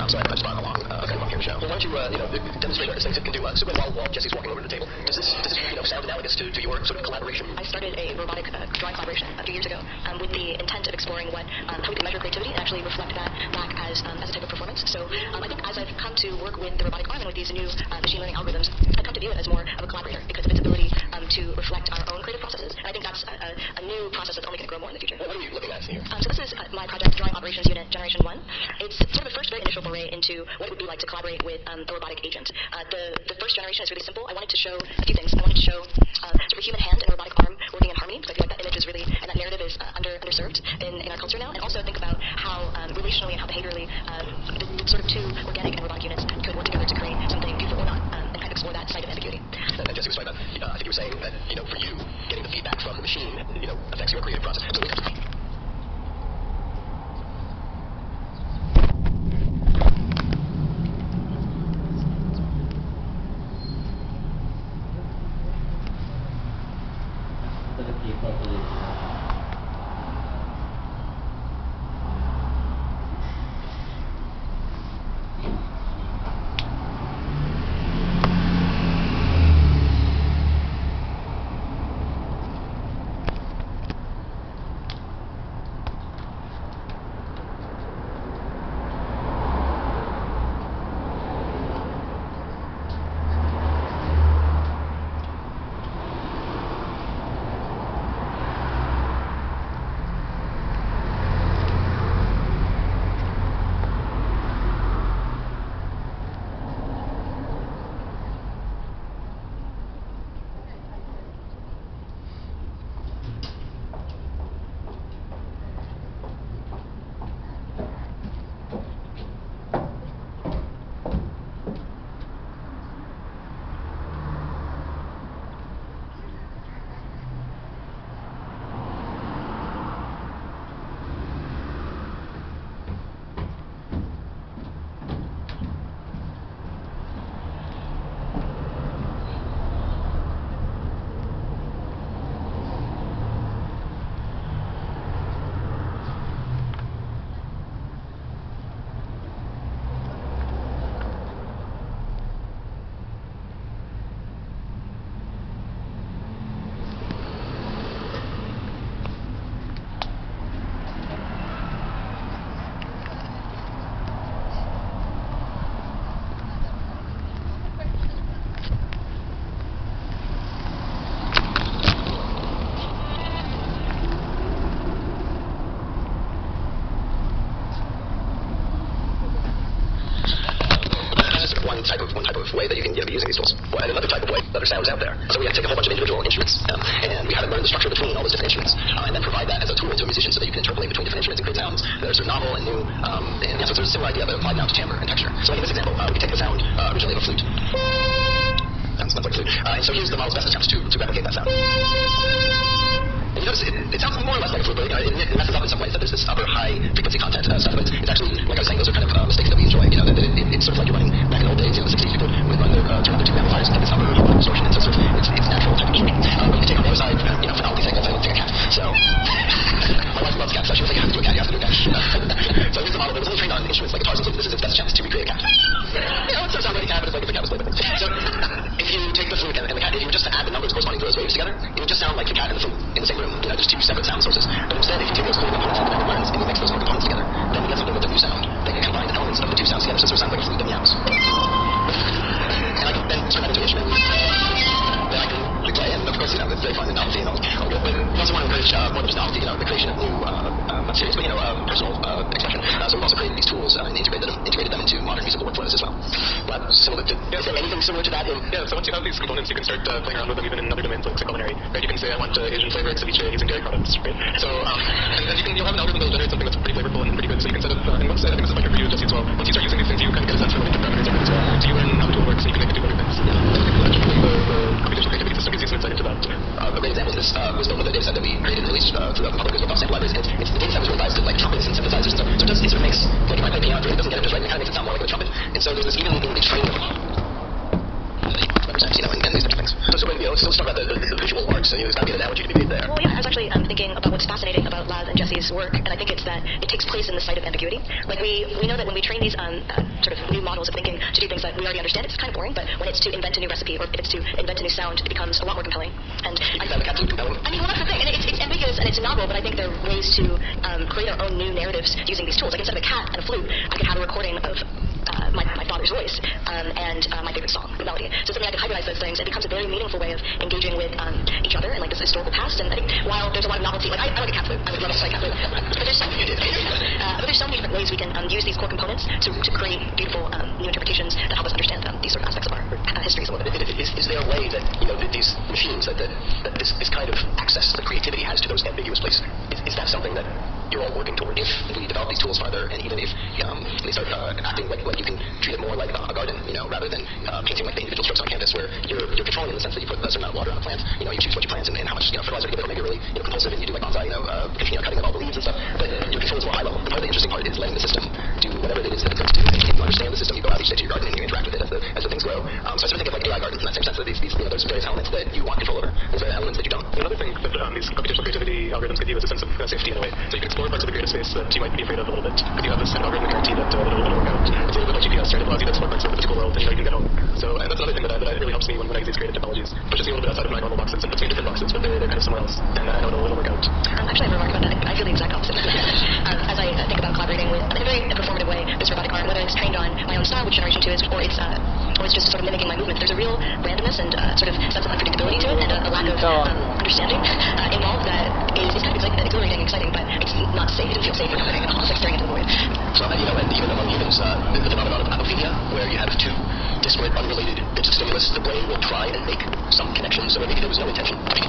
So I just brought along a friend here, Michelle. Well, why don't you, demonstrate things that can do? So while Jesse's walking over to the table, does this sound analogous to your sort of collaboration? I started a robotic drawing collaboration a few years ago with the intent of exploring how we can measure creativity and actually reflect that back as a type of performance. So I think as I've come to work with the robotic arm and with these new machine learning algorithms, I've come to view it as more of a collaborator because of its ability to reflect our own creative processes. And I think that's a new process that's only going to grow more in the future. What are you looking at here? So this is my project, Drawing Operations Unit Generation 1. It's sort of a first very initial foray into what it would be like to collaborate with a robotic agent. The first generation is really simple. I wanted to show a few things. I wanted to show sort of a human hand and a robotic arm working in harmony, because I feel like that image is really, and that narrative is underserved in our culture now. And also think about how relationally and how behaviorally the sort of two organic and robotic units could work together to create something beautiful or not, and kind of explore that side of ambiguity. And Jesse was talking about, I think you were saying that, for you, getting the feedback from the machine, affects your creative process. So one type of way that you can be using these tools. Well, and another type of way, other sounds out there. So we have to take a whole bunch of individual instruments, and we have to learn the structure between all those different instruments, and then provide that as a tool to a musician so that you can interpolate between different instruments and create sounds that are sort of novel and new. And so there's a similar idea, but applied now to timbre and texture. So in this example, we take the sound originally of a flute. Sounds like a flute. And so here's the model's best attempt to replicate that sound. And you notice it sounds more or less like a flute, but it messes up in some ways. That there's this upper high frequency content stuff, but it's actually, like I was saying, those are kind of mistakes that we enjoy. It's sort of like you're running back in the old days, the 60s, people would run turn on their tube amplifiers and get this upper distortion, and so it's natural type of distortion. But if you take on the other side, phonology sake, let's say, let's take a cat. So my wife loves cats, so she was like, you have to do a cat, you have to do a cat. So here's the model that was only trained on instruments like guitars and flutes. This is its best chance to recreate a cat. It doesn't sound like a cat, but it's like if a cat was played with it. So if you take the flute and the cat, if you were just to add the numbers corresponding to those waves together, it would just sound like the cat and the flute in the same room. There's two separate sound sources. But instead, if you take those core components and the lens and you mix those core components together, then you get something with a new sound that can combine the elements of the two sounds together, so it sort of sounds like a flute that meows. And I can then turn that into an instrument that I can replay, and of course, it's very fun and novelty and all good. But we also want to encourage more than just novelty, the creation of new, not serious, but personal expression. So we've also created these tools and integrated them into modern musical workflows as well. But similar to, is there anything similar to that? So once you have these components, you can start playing around with them even in other domains like culinary, right? You can say, I want Asian flavor ceviche using dairy products, right? So, and you'll have an algorithm that will generate something that's pretty flavorful and pretty good. So you can set up, and once, I think this is like for you, Jesse, as well. Once you start using these things, you kind of get a sense for the different parameters of it as well. So you learn how the tool works, and you can make it do other things. The computational creativity system gives you some insight into that. A great example of this was built with a dataset that we created and released to the public with sample libraries. It's the dataset was realized like trumpets and synthesizers and stuff. So it sort of makes, like if I play piano, it doesn't get it just right, it kind of makes it sound more like a trumpet. And so there's this even in the training of and these types of things. So when let's talk about the visual arts. So, there's got to be an analogy to be made there. Well, yeah, I was actually thinking about what's fascinating about Laz and Jesse's work, and I think it's that it takes place in the site of ambiguity. Like, we know that when we train these sort of new models of thinking to do things that we already understand, it's kind of boring, but when it's to invent a new recipe or if it's to invent a new sound, it becomes a lot more compelling. And You can have a absolute compelling. I mean, well, that's the thing. And it's ambiguous and it's novel, but I think there are ways to create our own new narratives using these tools. Like, instead of a cat and a flute, I could have a recording of my father's voice and my favorite song, the melody. So suddenly I could hybridize those things. It becomes a very meaningful way of engaging with each other and like this historical past. And I think while there's a lot of novelty, like I like a cat flute. I would love to play a cat flute. But there's so many different ways we can use these core components to create beautiful new interpretations that help us understand these sort of aspects of our histories a little bit. Is there a way that that these machines that this kind of access that creativity has to those ambiguous places? Is that something that you're all working toward? If we develop these tools further, and even if they start acting like you can treat it more like a garden, rather than painting like the individual strokes on canvas, where you're controlling in the sense that you put a certain amount of water on a plant. You choose what you plant and how much fertilizer you give it, or maybe really compulsive, and you do like bonsai, cutting of all the leaves and stuff. But your control is more high level. The part of the interesting part is letting the system do whatever it is that it goes to. And if you understand the system, you go out each day to your garden and you interact with it as the things grow. So I sort of think of like AI gardens in that same sense, that these there's various elements that you want control over, there's various elements that you don't. Another thing that these computational creativity algorithms give you is a sense of safety in a way. So you can explore parts of the creative space that you might be afraid of a little bit. But you have this kind of algorithmic guarantee that it'll work out. It's a little bit like GPS, right? It allows you to explore parts of the physical world and you can get home. So and that's another thing that really helps me when I use these creative technologies. Pushes me a little bit outside of my normal boxes and puts me in different boxes, but they're kind of somewhere else. And I know it'll work out. Actually, I have a remark about that. I feel the exact opposite. As I think about collaborating with, in a very performative way, this robotic art, whether it's trained on my own style, which Generation 2 is, or it's just sort of mimicking my movement. There's a real randomness and sort of sense of unpredictability to it, and a lack of understanding involved that is kind of exhilarating and exciting, but it's not safe. It doesn't feel safe or comforting at all. It's like staring into the void. So, and even among humans, the phenomenon of apophenia, where you have two disparate, unrelated bits of stimulus, the brain will try and make some connection, so maybe there was no intention to be